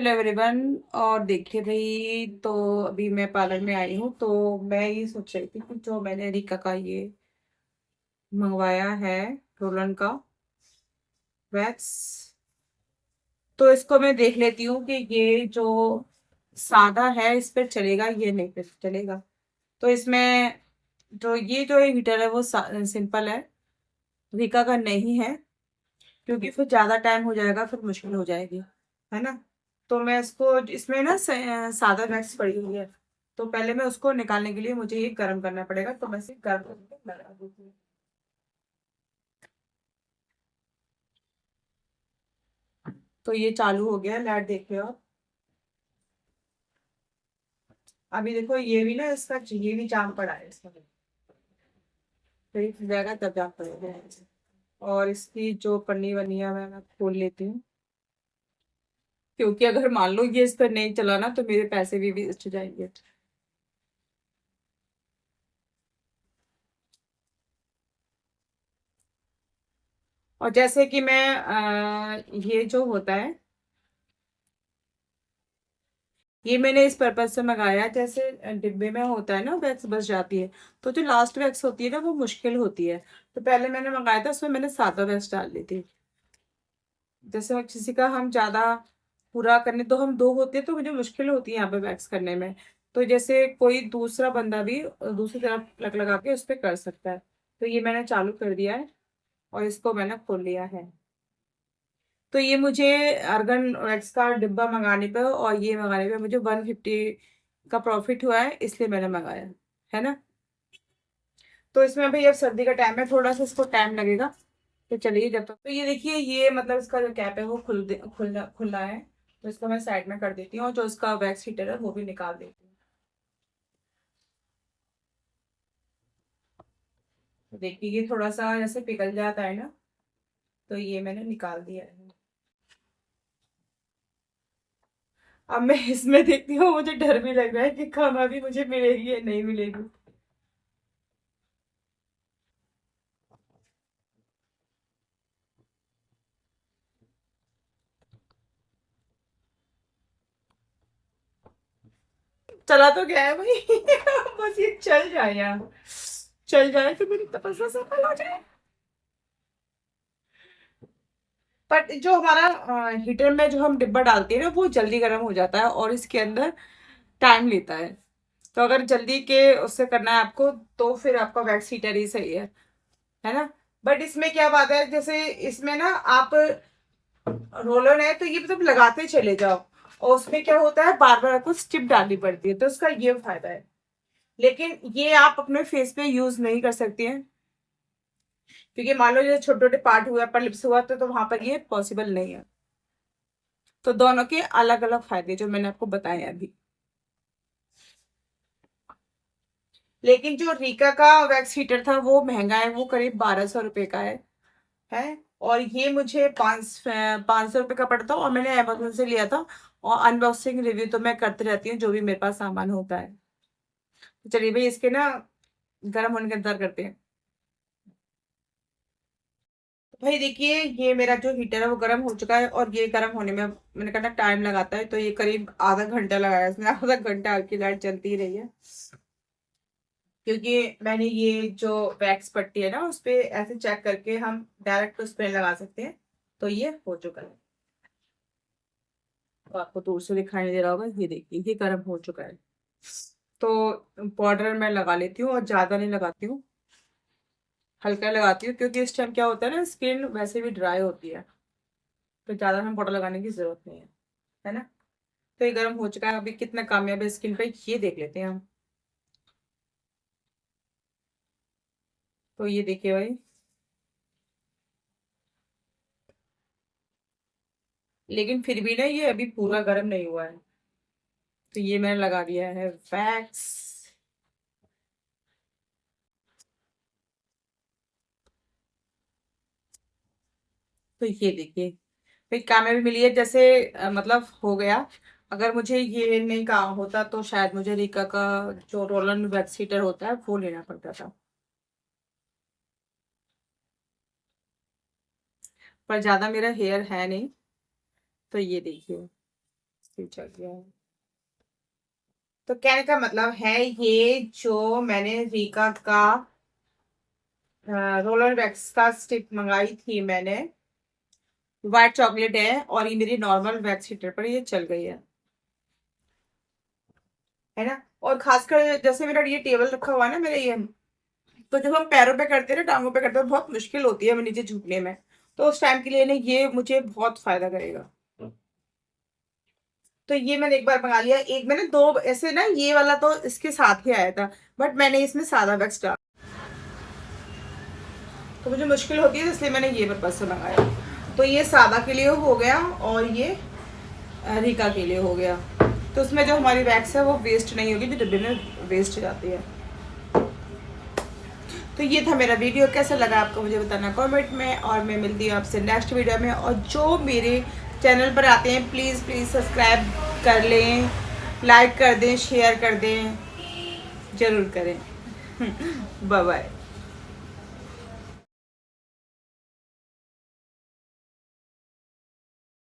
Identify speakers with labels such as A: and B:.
A: Hello everyone. और देखिए भाई, तो अभी मैं पार्लर में आई हूँ, तो मैं ये सोच रही थी कि जो मैंने रिका का ये मंगवाया है, रोलन का वैक्स, तो इसको मैं देख लेती हूँ कि ये जो सादा है इस पर चलेगा, ये नहीं पे चलेगा। तो इसमें जो हीटर है वो सिंपल है, रिका का नहीं है, क्योंकि फिर ज़्यादा टाइम हो जाएगा, फिर मुश्किल हो जाएगी, है ना। तो मैं इसको, इसमें ना सादा वैक्स पड़ी हुई है, तो पहले मैं उसको निकालने के लिए मुझे ये गर्म करना पड़ेगा, तो मैं इसे गर्म करके लगा देती हूँ। तो ये चालू हो गया, लाइट देख रहे हो आप। अभी देखो ये भी ना, इसका ये भी जाम पड़ा है इसका, फिर खुल जाएगा तब जाम पड़ेगा। और इसकी जो पन्नी वन्नी है मैं खोल लेती हूँ, क्योंकि अगर मान लो ये इस पर नहीं चला ना, तो मेरे पैसे भी वेस्ट हो जाएंगे। और जैसे कि मैं ये जो होता है, ये मैंने इस पर्पज से मंगाया है, जैसे डिब्बे में होता है ना वैक्स बच जाती है, तो जो लास्ट वैक्स होती है ना वो मुश्किल होती है। तो पहले मैंने मंगाया था, उसमें मैंने सादा वैक्स डाल ली थी। जैसे मैं किसी का हम ज्यादा पूरा करने, तो हम दो होते हैं, तो मुझे मुश्किल होती है यहाँ पे वैक्स करने में। तो जैसे कोई दूसरा बंदा भी दूसरी तरफ प्लग लगा के उस पर कर सकता है। तो ये मैंने चालू कर दिया है, और इसको मैंने खोल लिया है। तो ये मुझे अर्गन वैक्स का डिब्बा मंगाने पे और ये मंगाने पे मुझे 150 का प्रॉफिट हुआ है, इसलिए मैंने मंगाया, है ना। तो इसमें भाई अब सर्दी का टाइम है, थोड़ा सा इसको टाइम लगेगा। तो चलिए जब तक, तो ये देखिए, ये मतलब इसका जो कैप है वो खुला खुला है। तो इसको मैं साइड में कर देती हूँ, और जो इसका वैक्स हीटर है वो भी निकाल देती हूँ। तो देखिए ये थोड़ा सा जैसे पिघल जाता है ना, तो ये मैंने निकाल दिया है। अब मैं इसमें देखती हूँ, मुझे डर भी लग रहा है कि खाना भी मुझे मिलेगी या नहीं मिलेगी। चला तो गया है भाई। बस ये चल जाए यार, चल जाए तो मेरी तपस्या सफल हो जाए। बट जो हमारा हीटर में जो हम डिब्बा डालते हैं ना, वो जल्दी गर्म हो जाता है, और इसके अंदर टाइम लेता है। तो अगर जल्दी के उससे करना है आपको, तो फिर आपका वैक्स हीटर ही सही है ना। बट इसमें क्या बात है, जैसे इसमें ना आप रोलर है, तो ये मतलब लगाते चले जाओ, और उसमें क्या होता है, बार बार आपको स्टिप डालनी पड़ती है, तो उसका ये फायदा है। लेकिन ये आप अपने फेस पे यूज नहीं कर सकती हैं, क्योंकि मान लो जैसे छोटे छोटे पार्ट हुआ पर लिप्स हुआ, तो वहां पर ये पॉसिबल नहीं है। तो दोनों के अलग अलग फायदे जो मैंने आपको बताए हैं अभी। लेकिन जो रीका का वैक्स हीटर था वो महंगा है, वो करीब 1200 रुपये का है। और ये मुझे 500 रुपये का पड़ता, और मैंने अमेजोन से लिया था। और अनबॉक्सिंग रिव्यू तो मैं करती रहती हूँ जो भी मेरे पास सामान होता है। तो चलिए भाई, इसके ना गर्म होने का इंतजार करते हैं। भाई देखिए, ये मेरा जो हीटर है वो गर्म हो चुका है, और ये गर्म होने में मैंने कहा टाइम लगाता है, तो ये करीब आधा घंटा लगाया इसने। आधा घंटा आपकी लाइट चलती ही रही है, क्योंकि मैंने ये जो वैक्स पट्टी है ना, उस पे ऐसे चेक करके हम डायरेक्ट उस पे लगा सकते हैं। तो ये हो चुका है, तो आपको दूर से दिखाई नहीं दे रहा होगा, ये देखिए ये गर्म हो चुका है। तो पाउडर मैं लगा लेती हूँ, और ज्यादा नहीं लगाती हूँ, हल्का लगाती हूँ, क्योंकि इस टाइम क्या होता है ना, स्किन वैसे भी ड्राई होती है, तो ज्यादा हमें पाउडर लगाने की जरूरत नहीं है ना। तो ये गर्म हो चुका है, अभी कितना कामयाब है स्किन पे ये देख लेते हैं हम। तो ये देखिए भाई, लेकिन फिर भी ना ये अभी पूरा गर्म नहीं हुआ है। तो ये मैंने लगा दिया है वैक्स। तो ये देखिए भाई, कामयाबी मिली है, जैसे मतलब हो गया। अगर मुझे ये नहीं काम होता, तो शायद मुझे रिका का जो रोलन वैक्स हीटर होता है वो लेना पड़ता था। पर ज्यादा मेरा हेयर है नहीं, तो ये देखिए, भी चल गया है। तो कहने का मतलब है ये जो मैंने रीका का रोलर वैक्स का स्टिक मंगाई थी मैंने, व्हाइट चॉकलेट है और ये मेरी नॉर्मल वैक्स हीटर पर ये चल गई है ना। और खासकर जैसे मेरा ये टेबल रखा हुआ है ना मेरे ये, तो जब हम पैरों पे करते हैं ना, टांगों पे करते हैं, बहुत मुश्किल होती है हमें नीचे झुकने में, तो उस टाइम के लिए ना ये मुझे बहुत फायदा करेगा। तो ये मैंने एक बार मंगा लिया। एक मैंने दो ऐसे ना, ये वाला तो इसके साथ ही आया था, बट मैंने इसमें सादा वैक्स डाला तो मुझे मुश्किल होती है, इसलिए मैंने ये पर्पज से मंगाया। तो ये सादा के लिए हो गया और ये रीका के लिए हो गया। तो उसमें जो हमारी वैक्स है वो वेस्ट नहीं होगी, जो डिब्बे में वेस्ट हो जाती है। तो ये था मेरा वीडियो, कैसा लगा आपको मुझे बताना कमेंट में, और मैं मिलती हूँ आपसे नेक्स्ट वीडियो में। और जो मेरे चैनल पर आते हैं प्लीज़ प्लीज़ सब्सक्राइब कर लें, लाइक कर दें, शेयर कर दें, ज़रूर करें। Bye bye.